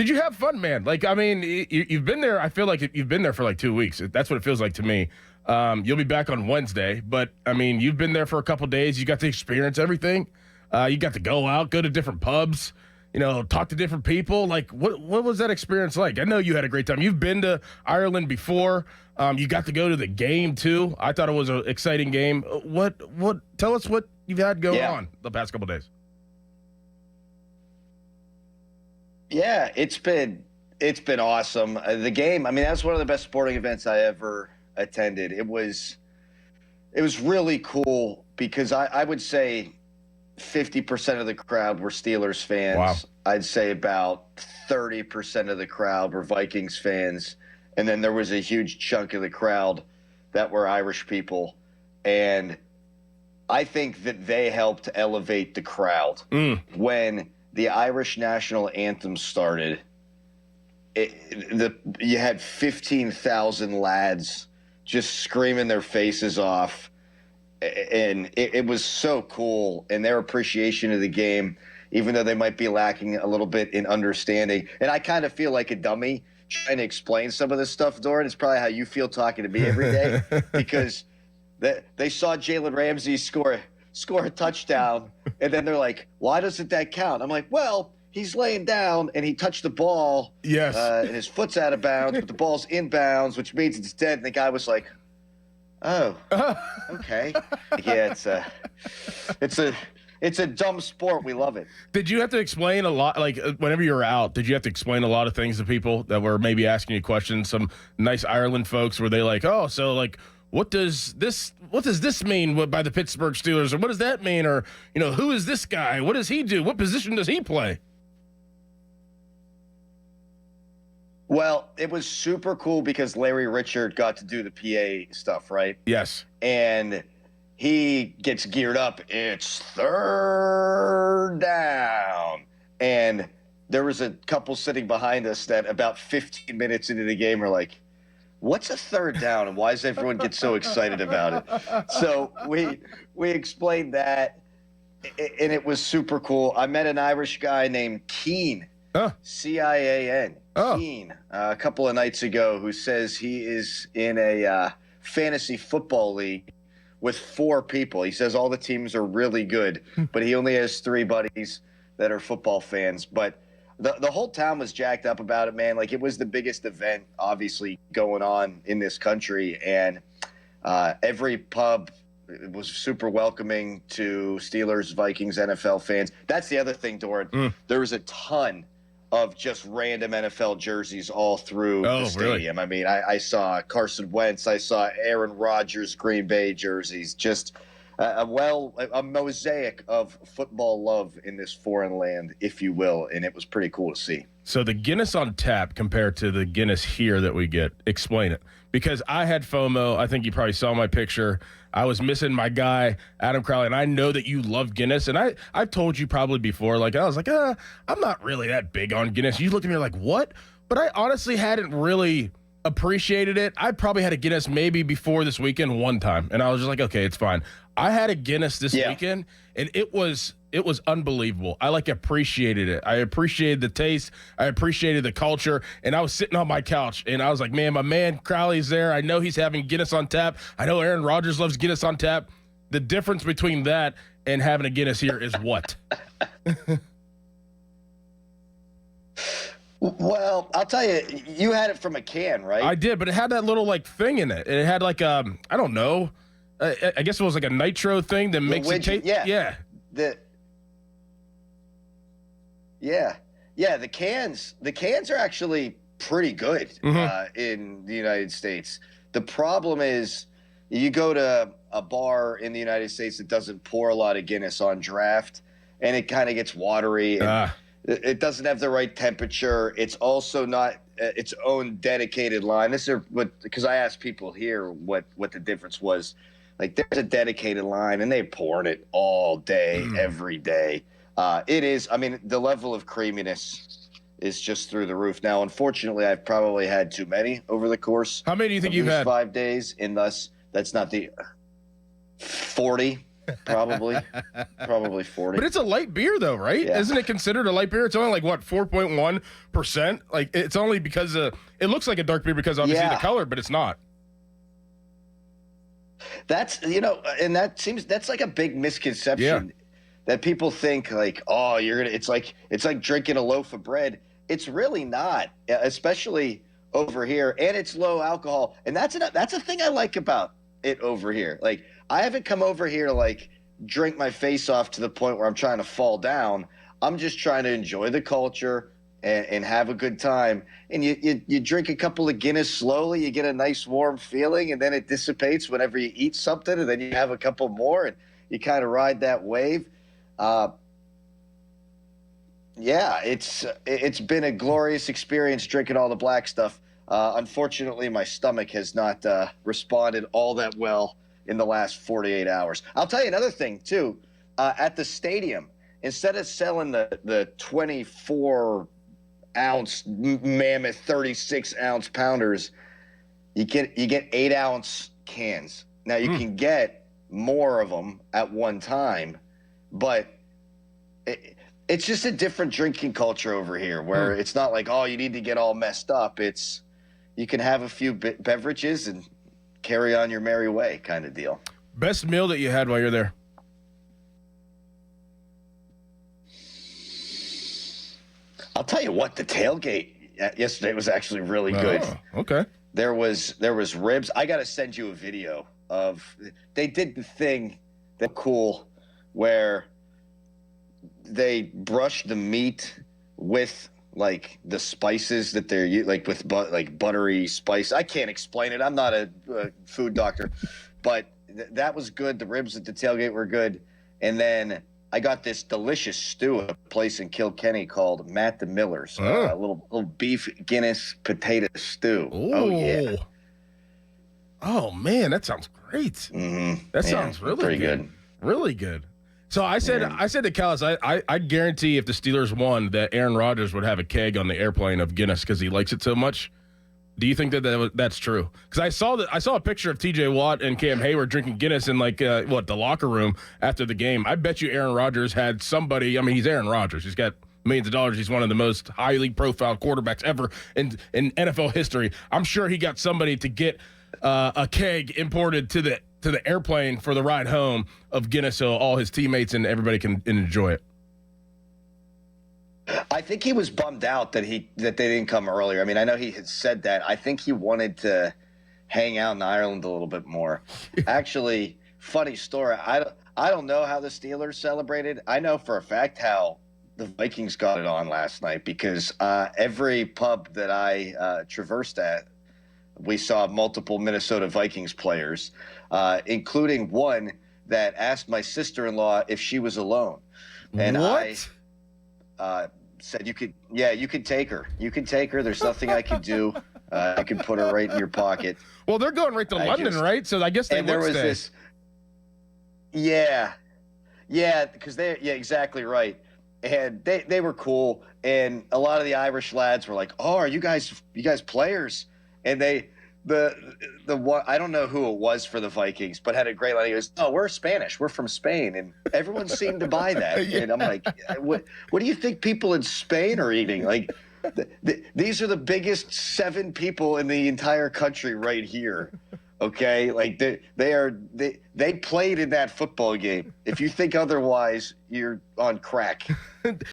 did you have fun, man? Like, I mean, you've been there. I feel like you've been there for like 2 weeks. That's what it feels like to me. You'll be back on Wednesday, but I mean, you've been there for a couple days. You got to experience everything. You got to go out, go to different pubs, talk to different people. Like, what was that experience like? I know you had a great time. You've been to Ireland before. You got to go to the game too. I thought it was an exciting game. Tell us what you've had going on the past couple days. Yeah, it's been awesome. The game, I mean, that's one of the best sporting events I ever attended. It was really cool because I would say 50% of the crowd were Steelers fans. Wow. I'd say about 30% of the crowd were Vikings fans. And then there was a huge chunk of the crowd that were Irish people. And I think that they helped elevate the crowd. When the Irish national anthem started, you had 15,000 lads just screaming their faces off. And it was so cool. And their appreciation of the game, even though they might be lacking a little bit in understanding. And I kind of feel like a dummy trying to explain some of this stuff, Doran. It's probably how you feel talking to me every day. Because they saw Jalen Ramsey score a touchdown, and then they're like, why doesn't that count? I'm like, well, he's laying down, and he touched the ball. Yes. And his foot's out of bounds, but the ball's inbounds, which means it's dead. And the guy was like, oh, okay. Yeah, it's a dumb sport. We love it. Did you have to explain a lot, like whenever you were out, did you have to explain a lot of things to people that were maybe asking you questions? Some nice Ireland folks, were they like, oh, so like, what does this mean by the Pittsburgh Steelers? Or what does that mean? Or, who is this guy? What does he do? What position does he play? Well, it was super cool because Larry Richard got to do the PA stuff, right? Yes. And he gets geared up. It's third down. And there was a couple sitting behind us that about 15 minutes into the game are like, what's a third down, and why does everyone get so excited about it? So we explained that, and it was super cool. I met an Irish guy named Cian, C-I-A-N, Cian, a couple of nights ago, who says he is in a fantasy football league with 4 people. He says all the teams are really good, but he only has 3 buddies that are football fans. But the whole town was jacked up about it, man. Like, it was the biggest event, obviously, going on in this country. And every pub was super welcoming to Steelers, Vikings, NFL fans. That's the other thing, Doran. There was a ton of just random NFL jerseys all through the stadium. Really? I mean, I saw Carson Wentz. I saw Aaron Rodgers Green Bay jerseys. Just a mosaic of football love in this foreign land, if you will, and it was pretty cool to see. So the Guinness on tap compared to the Guinness here that we get, explain it. Because I had FOMO. I think you probably saw my picture. I was missing my guy, Adam Crowley, and I know that you love Guinness. And I've told you probably before, like, I was like, I'm not really that big on Guinness. You look at me like, what? But I honestly hadn't really appreciated it. I probably had a Guinness maybe before this weekend one time, and I was just like, okay, it's fine. I had a Guinness this weekend, and it was unbelievable. I appreciated it. I appreciated the taste. I appreciated the culture, and I was sitting on my couch, and I was like, man, my man Crowley's there. I know he's having Guinness on tap. I know Aaron Rodgers loves Guinness on tap. The difference between that and having a Guinness here is what? Well, I'll tell you, you had it from a can, right? I did, but it had that little thing in it. It had I don't know. I guess it was like a nitro thing that makes it taste. Yeah. The cans are actually pretty good in the United States. The problem is you go to a bar in the United States that doesn't pour a lot of Guinness on draft, and it kind of gets watery. And it doesn't have the right temperature. It's also not its own dedicated line. Because I asked people here what the difference was. Like, there's a dedicated line, and they're pouring it all day, every day. It is, I mean, the level of creaminess is just through the roof. Now, unfortunately, I've probably had too many over the course. How many do you think you've had? 5 days, and thus that's not the 40. probably 40. But it's a light beer, though, right? Yeah. Isn't it considered a light beer? It's only like, what, 4.1%? Like, it's only because it looks like a dark beer because obviously the color, but it's not. That's, and that's like a big misconception that people think like, oh, it's like drinking a loaf of bread. It's really not, especially over here, and it's low alcohol. And that's a thing I like about it over here. Like, I haven't come over here to like drink my face off to the point where I'm trying to fall down. I'm just trying to enjoy the culture and have a good time. And you drink a couple of Guinness slowly, you get a nice warm feeling, and then it dissipates whenever you eat something, and then you have a couple more, and you kind of ride that wave. It's been a glorious experience drinking all the black stuff. Unfortunately, my stomach has not responded all that well in the last 48 hours. I'll tell you another thing, too. At the stadium, instead of selling the 24-ounce mammoth 36-ounce pounders, you get 8-ounce cans. Now, you can get more of them at one time, but it's just a different drinking culture over here where it's not like, oh, you need to get all messed up. It's you can have a few beverages and carry on your merry way kind of deal. Best meal that you had while you're there? I'll tell you what, the tailgate yesterday was actually really good. Okay. There was ribs. I got to send you a video of they did the thing that cool where they brush the meat with like the spices that they're like with like buttery spice. I can't explain it. I'm not a food doctor, but that was good. The ribs at the tailgate were good. And then I got this delicious stew at a place in Kilkenny called Matt the Miller's. A little beef Guinness potato stew. Ooh. Oh, yeah. Oh, man, that sounds great. Mm-hmm. That sounds really pretty good. Really good. So I said to Callis, I guarantee if the Steelers won that Aaron Rodgers would have a keg on the airplane of Guinness because he likes it so much. Do you think that's true? Because I saw a picture of T.J. Watt and Cam Hayward drinking Guinness in like the locker room after the game. I bet you Aaron Rodgers had somebody. I mean, he's Aaron Rodgers. He's got millions of dollars. He's one of the most highly profiled quarterbacks ever in NFL history. I'm sure he got somebody to get a keg imported to the airplane for the ride home of Guinness so all his teammates and everybody can enjoy it. I think he was bummed out that they didn't come earlier. I mean, I know he had said that. I think he wanted to hang out in Ireland a little bit more. Actually, funny story. I don't know how the Steelers celebrated. I know for a fact how the Vikings got it on last night because every pub that I traversed at, we saw multiple Minnesota Vikings players, including one that asked my sister-in-law if she was alone. And what? I said, you could take her. You can take her. There's nothing I could do. I can put her right in your pocket. Well, they're going right to London, right? So I guess they would stay. This. Yeah, because exactly right. And they were cool. And a lot of the Irish lads were like, "Oh, are you guys players?" And the one, I don't know who it was for the Vikings, but had a great line. He goes, "Oh, we're Spanish. We're from Spain," and everyone seemed to buy that. Yeah. And I'm like, what do you think people in Spain are eating? Like, these are the biggest 7 people in the entire country right here. Okay, like they played in that football game. If you think otherwise, you're on crack.